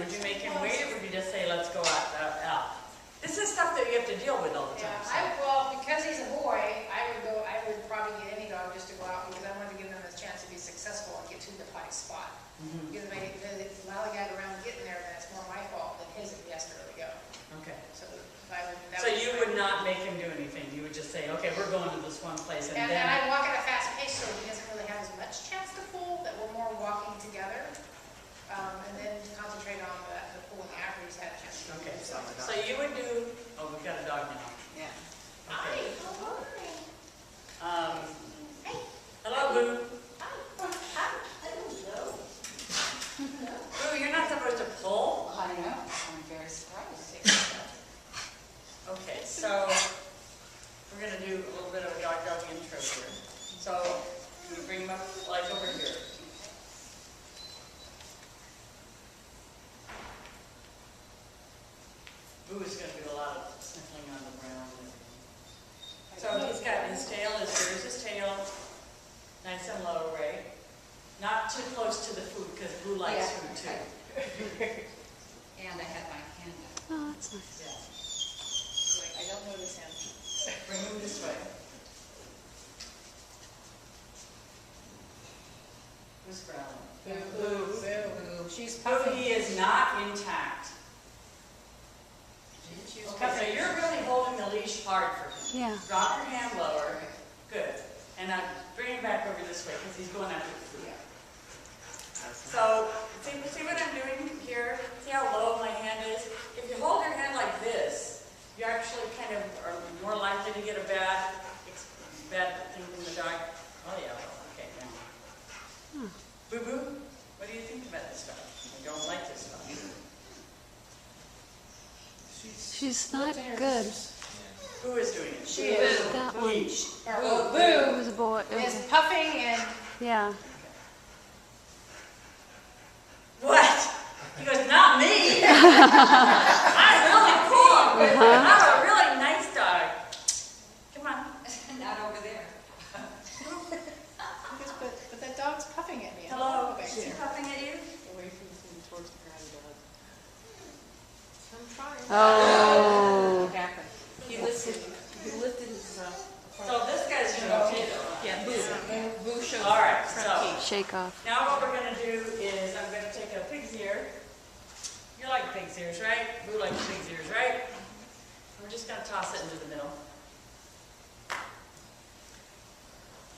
would you make him wait, or would you just say, let's go out? This is stuff that you have to deal with all the time. Yeah, well, because he's a boy, I would probably get any dog just to go out because I wanted to give them a chance to be successful and get to the right spot. Because if I lollygag around getting there, then it's more my fault than his if he has to really go. Okay. So you would not make him do anything. You would just say, okay, we're going to this one place, and then I'd walk at a fast pace so he doesn't really have as much chance to pull, that we're more walking together. And then concentrate on the pulling after he's had a chance to. Okay, so you would do, oh, we've got a dog now. Yeah. Okay. Hi. Hello, Boo. Hi. Boo, you're not supposed to pull. I know. I'm very surprised. Okay, so we're going to do a little bit of a dog intro here. So you bring him up like over here. Boo is going to do a lot of sniffling on the ground. So he's got his tail, here's his tail, nice and low, right? Not too close to the food, because Boo likes food too. And I had my hand up. Oh, that's nice. I don't notice him. Bring him this way. Who's growling? Boo. She's Boo, puffing. he is not intact. Okay, so you're really holding the leash hard for him. Yeah. Drop your hand lower. Good. And now bring him back over this way, because he's going after the food. So, see what I'm doing here? See how low my hand is? If you hold your hand like this, you actually kind of are more likely to get a bad thing from the dog. Oh yeah, okay, now. Boo-boo, what do you think about this dog? I don't like this dog. She's not good. Who is doing it? She is. That one. Boo It was a boy. It was is puffing and yeah. What? He goes, not me! I'm really cool! I'm a really nice dog. Come on. not over there. But that dog's puffing at me. Hello? Is he puffing at you? Away from towards the ground dog. I'm trying. Oh. What happened? He lifted his So this guy's doing okay though. Yeah, Boo shows. All right, so Shake off. now what we're going to do is I'm going to take a pig's ear. You like pig's ears, right? Boo likes pig's ears, right? We're just going to toss it into the middle.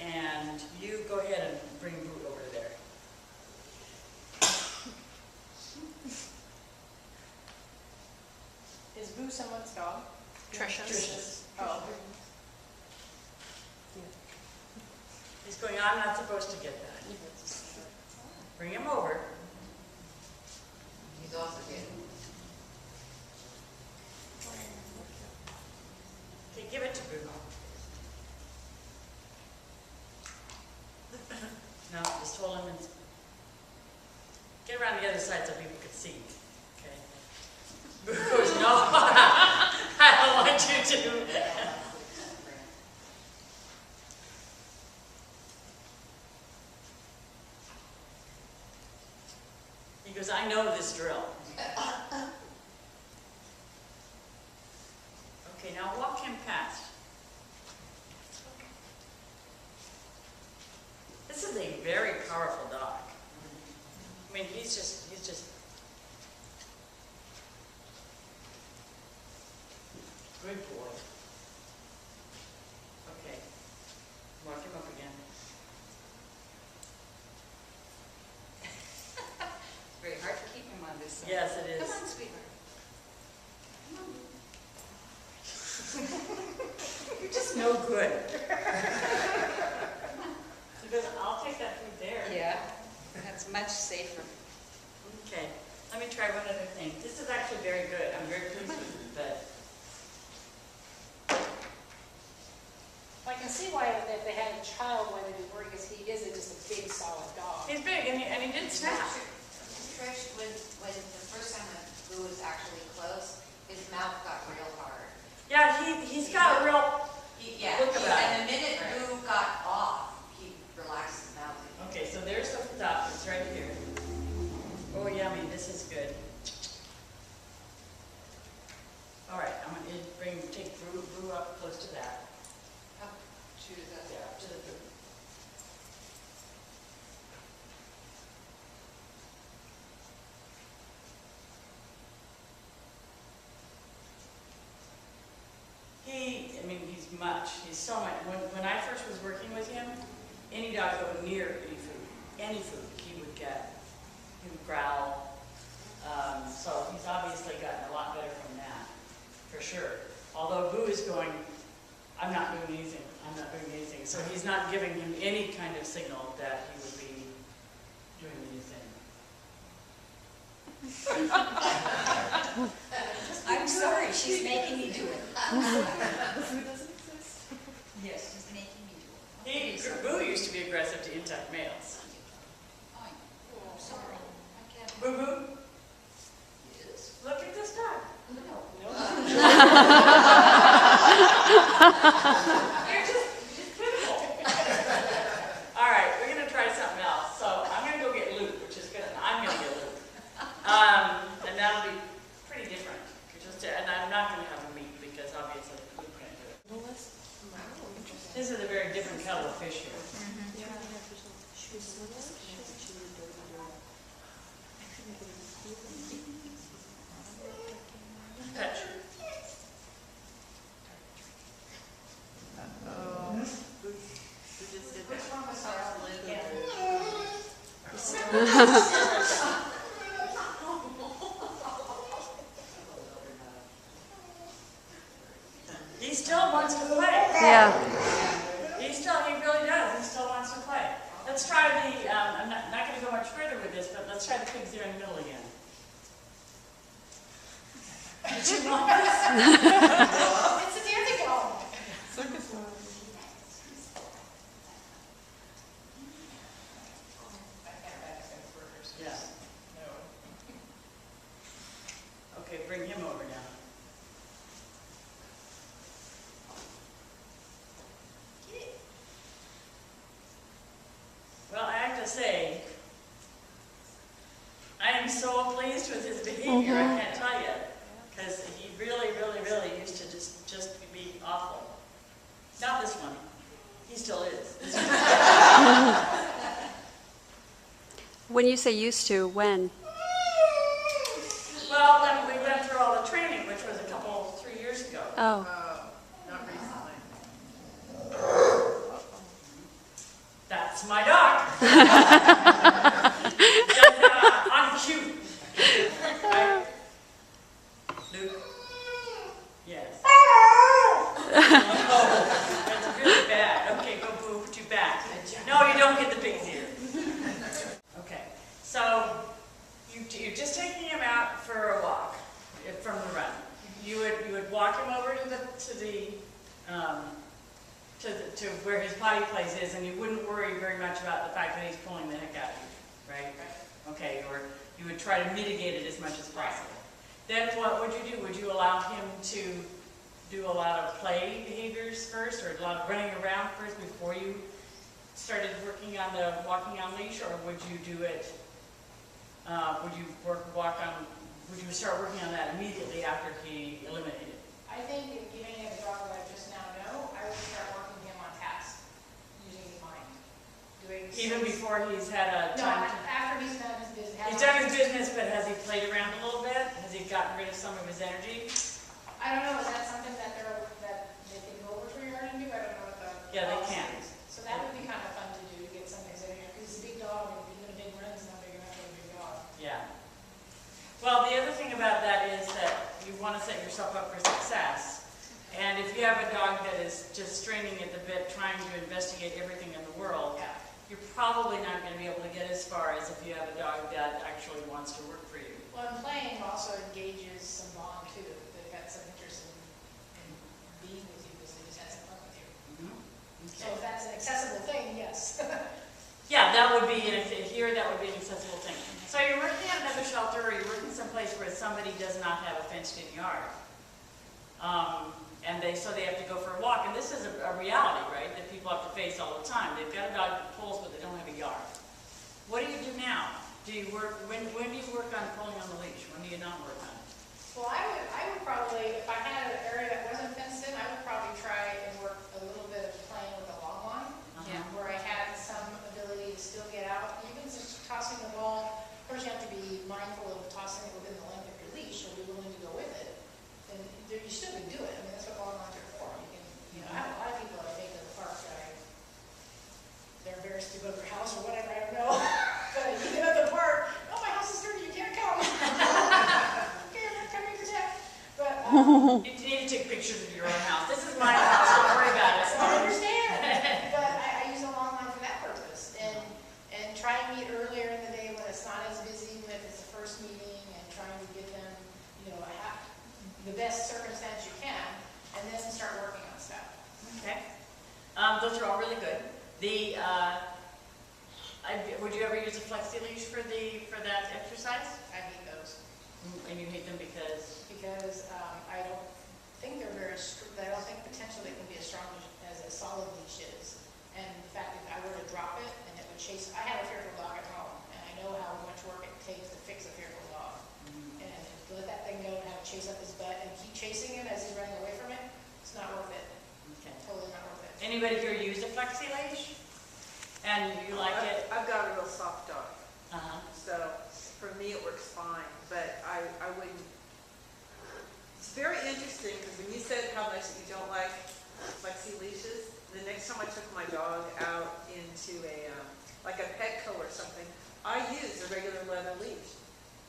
And you go ahead and bring Boo over there. Is Boo someone's dog? Trisha's. Oh. He's going, I'm not supposed to get that. Bring him over. He's also good. Okay, give it to Boo. No, just hold him and get around the other side so people can see. Okay. Boo goes, no, I don't want you to. He goes, I know this drill. Okay, now walk him past. This is a very powerful dog. I mean, he's just good boy. Okay, walk him up again. Very hard to keep him on this side. Yes, it is. Come on, sweetheart. You're just no good. He goes, I'll take that food there. Yeah, that's much safer. Okay, let me try one other thing. This is actually very good. I'm very pleased with it, but I can see why if they had a child, why they'd be worried, because he is just a big, solid dog. he's big and he did snap. Trish, when the first time that Boo was actually close, his mouth got real hard. Yeah, he's got a real. Look at that. And the minute Boo got off, he relaxed his mouth. Okay, so there's the top. It's right here. Oh, yummy. This is good. much. He's so much. When I first was working with him, any dog that would near any food, he would get. He would growl. So he's obviously gotten a lot better from that, for sure. Although Boo is going, I'm not doing anything, I'm not doing anything. So he's not giving him any kind of signal that he would be doing anything. I'm sorry, she's making me do it. Yes. She's making me do it. Boo used to be aggressive to intact males. Oh, I'm sorry. I can't. Boo Boo, Yes. look at this dog. No. You're just pitiful. All right, we're going to try something else. So I'm going to go get Luke, which is good. I'm going to get Luke. And that'll be pretty different. And I'm not going to have a meat because obviously Luke can't do it. This is a very different kettle of fish here. Touch. He still wants to play. Yeah. He really does. He still wants to play. Let's try the, I'm not going to go much further with this, but let's try the pigs there in the middle again. Did you want this? It's a dancing dog. Yeah. Okay, bring him over now. Well, I have to say, I am so pleased with his behavior, I can't tell you. Because he really, really, really used to just be awful. Not this one. He still is. When you say used to, when? Well, when we went through all the training, which was 3 years ago. Oh. Not recently. That's my dog. I'm cute. Right? Luke? Yes. Oh, that's really bad. Okay, go Boo, put you back. No, you don't get the pig's ear. Okay, so you're just taking him out for a walk from the run. You would walk him over to where his potty place is, and you wouldn't worry very much about the fact that he's pulling the heck out of you, right? Okay, or you would try to mitigate it as much as possible. Then what would you do? Would you allow him to do a lot of play behaviors first, or a lot of running around first before you started working on the walking on leash, or would you do it? Would you start working on that immediately after he eliminated? I think if giving him a dog that I just now know, I would start working him on tasks, using his mind. Even before he's had a No, time to... after he's done his business. He's done his business, but has he played around a little bit? Has he gotten rid of some of his energy? I don't know, is that something that they can go over to your yard and do? I don't know what the. Yeah, they policy can. is. So that would be kind of fun to do, to get some things in here, because he's a big dog, and even a big run's not big enough for a big dog. Yeah. Well, the other thing about that is that you want to set yourself up for success. And if you have a dog that is just straining at the bit, trying to investigate everything in the world, Yeah. you're probably not going to be able to get as far as if you have a dog that actually wants to work for you. Well, and playing also engages some bond too. They've got some interest in being with you because they just had some fun with you. So if that's an accessible thing, yes. Yeah, that would be, here that would be an accessible thing. So you're working at another shelter, or you're working someplace where somebody does not have a fenced-in yard. So they have to go for a walk, and this is a reality, right, that people have to face all the time. They've got a dog that pulls, but they don't have a yard. What do you do now? Do you work, when do you work on pulling on the leash? When do you not work on it? Well, I would probably, if I had an area that wasn't fenced in, I would probably try and work a little bit of playing with the long line. Yeah. Where I had some ability to still get out, even just tossing the ball. Of course, you have to be mindful of tossing it within the length of your leash, or be willing to go with it. And you still can do it. I mean, that's what long lines are for. You can, I have a embarrassed to go to their house or whatever, I don't know. But you get at the park, oh, my house is dirty, you can't come. Okay, I'm not coming to town. But, You need to take pictures of your own house. This is my house, don't worry about it. so I understand, but I use them online for that purpose, and try and meet earlier in the day when it's not as busy, when it's the first meeting, and trying to get them, the best circumstance you can, and then start working on stuff. Okay. Those are all really good. Would you ever use a flexi leash for that exercise? I hate those, And you hate them because? because I don't think they're very, I don't think potentially they can be as strong as a solid leash is. And the fact that I were to drop it, and it would chase, I have a fearful dog at home, and I know how much work it takes to fix a fearful dog. And to let that thing go and have it chase up his butt and keep chasing him as he's running away from it, it's not worth it. Okay. Totally not worth it. Anybody here use a flexi leash? And you like it? I've got a real soft dog, Uh-huh. so for me it works fine, but I wouldn't. It's very interesting, because when you said how much you don't like flexi leashes, the next time I took my dog out into like a Petco or something, I used a regular leather leash.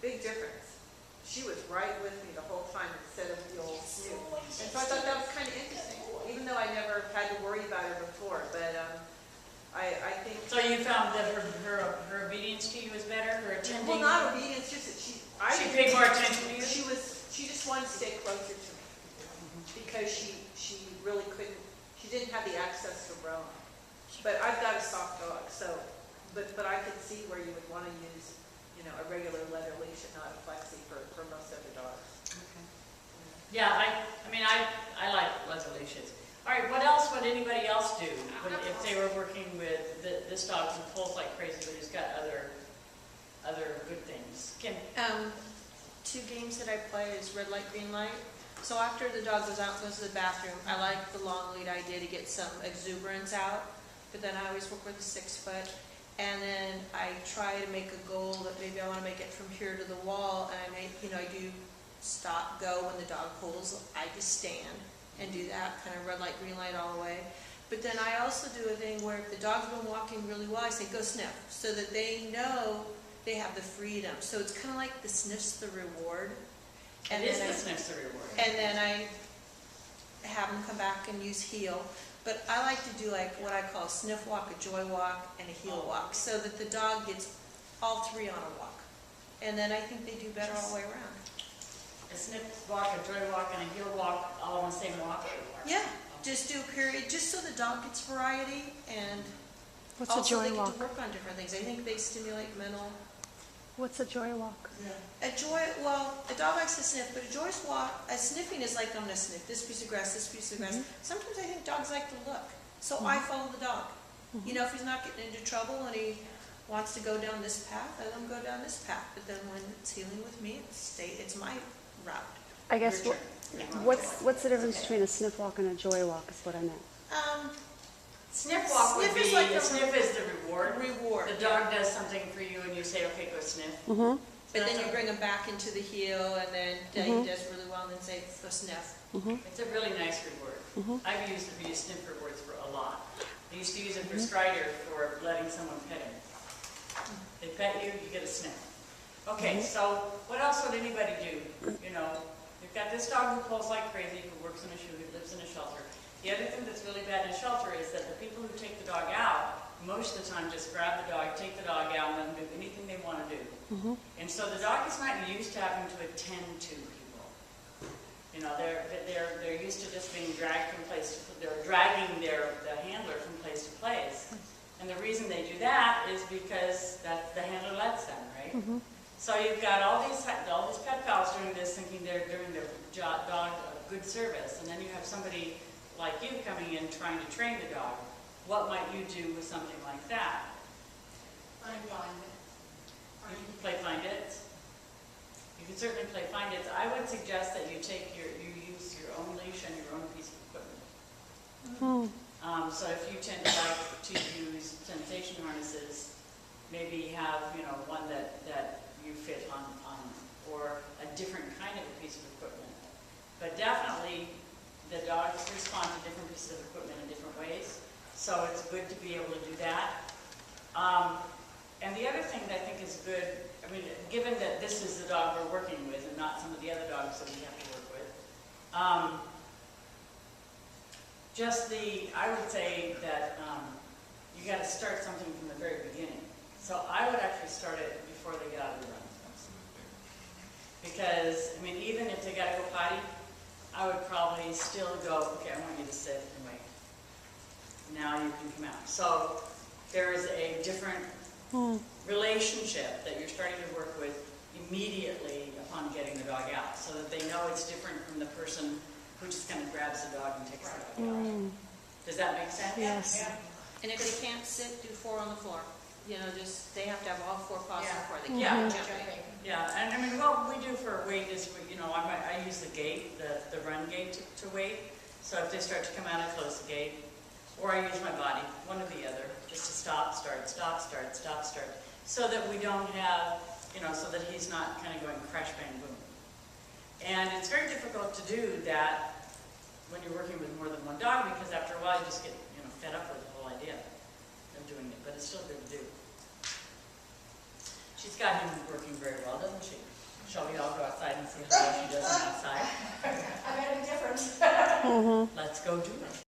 Big difference. She was right with me the whole time instead of the old snoot. And so I thought that was kind of interesting, even though I never had to worry about her before. But I think. So you found that her obedience to you was better, her attending? Well, not obedience, just that she paid more attention to you? She just wanted to stay closer to me because she really couldn't. She didn't have the access to roam. But I've got a soft dog, so but I could see where you would want to use a regular leather leash and not a flexi for most other dogs. Okay. Yeah, I like leather leashes. All right, what else would anybody else do if they were working with this dog who pulls like crazy, but he's got other good things? Kim? 2 games that I play is red light, green light. So after the dog goes out and goes to the bathroom, I like the long lead idea to get some exuberance out, but then I always work with a 6-foot. And then I try to make a goal that maybe I want to make it from here to the wall, and I do stop, go when the dog pulls. I just stand and do that, kind of red light, green light all the way. But then I also do a thing where if the dog's been walking really well, I say, go sniff, so that they know they have the freedom. So it's kind of like the sniff's the reward. And it is the sniff's the reward. And then I have them come back and use heel. But I like to do like what I call a sniff walk, a joy walk, and a heel walk, so that the dog gets all 3 on a walk. And then I think they do better all the way around. A sniff walk, a joy walk, and a heel walk, all on the same walk? Yeah, just do a period, just so the dog gets variety, and What's a also joy they get walk? to work on different things. I think they stimulate mental. What's a joy walk? A joy, well, a dog likes to sniff, but a joyous walk, a sniffing is like I'm going to sniff this piece of grass, this piece of grass. Sometimes I think dogs like to look, so I follow the dog. If he's not getting into trouble and he wants to go down this path, I let him go down this path. But then when it's healing with me, it's my route. I guess, Your what's the difference between a sniff walk and a joy walk is what I meant. Sniff walk would Sniff is be, like the a sniff is the reward. Reward. The dog does something for you and you say, okay, go sniff. Mm-hmm. But then you bring him back into the heel, and then he does really well, and then say, go sniff. It's a really nice reward. I've used sniff rewards for a lot. I used to use it for Strider for letting someone pet him. They pet you, you get a sniff. Okay, so what else would anybody do? You've got this dog who pulls like crazy, who works in a shoe, who lives in a shelter. The other thing that's really bad in a shelter is that the people who take the dog out, most of the time just grab the dog, take the dog out, and let them do anything they want to do. And so the dog is not used to having to attend to people. They're used to just being dragged from place to place. They're dragging the handler from place to place. And the reason they do that is because the handler lets them, right? So you've got all these pet pals doing this, thinking they're doing their dog a good service, and then you have somebody like you coming in trying to train the dog. What might you do with something like that? Find it. You can play find it. You can certainly play find it. I would suggest that you use your own leash and your own piece of equipment. So if you tend to like to use sensation harnesses, maybe have one that you fit on or a different kind of a piece of equipment. But definitely the dogs respond to different pieces of equipment in different ways. So it's good to be able to do that. And the other thing that I think is good, I mean, given that this is the dog we're working with and not some of the other dogs that we have to work with, I would say that you got to start something from the very beginning. So I would actually start it before they get out of the run. Because, I mean, even if they got to go potty, I would probably still go, okay, I want you to sit and wait. Now you can come out. So there is a different relationship that you're starting to work with immediately upon getting the dog out, so that they know it's different from the person who just kind of grabs the dog and takes the dog out. Does that make sense? Yes. Yeah. And if they can't sit, do 4 on the floor. You know, just, they have to have all 4 paws Yeah. before they Yeah. can Jumping. jump. Yeah, and I mean, what we do for weight is, you know, I use the gate, the run gate to weight. So if they start to come out, I close the gate. Or I use my body, one or the other, just to stop, start, stop, start, stop, start. So that we don't have, you know, so that he's not kind of going crash, bang, boom. And it's very difficult to do that when you're working with more than one dog, because after a while you just get, you know, fed up with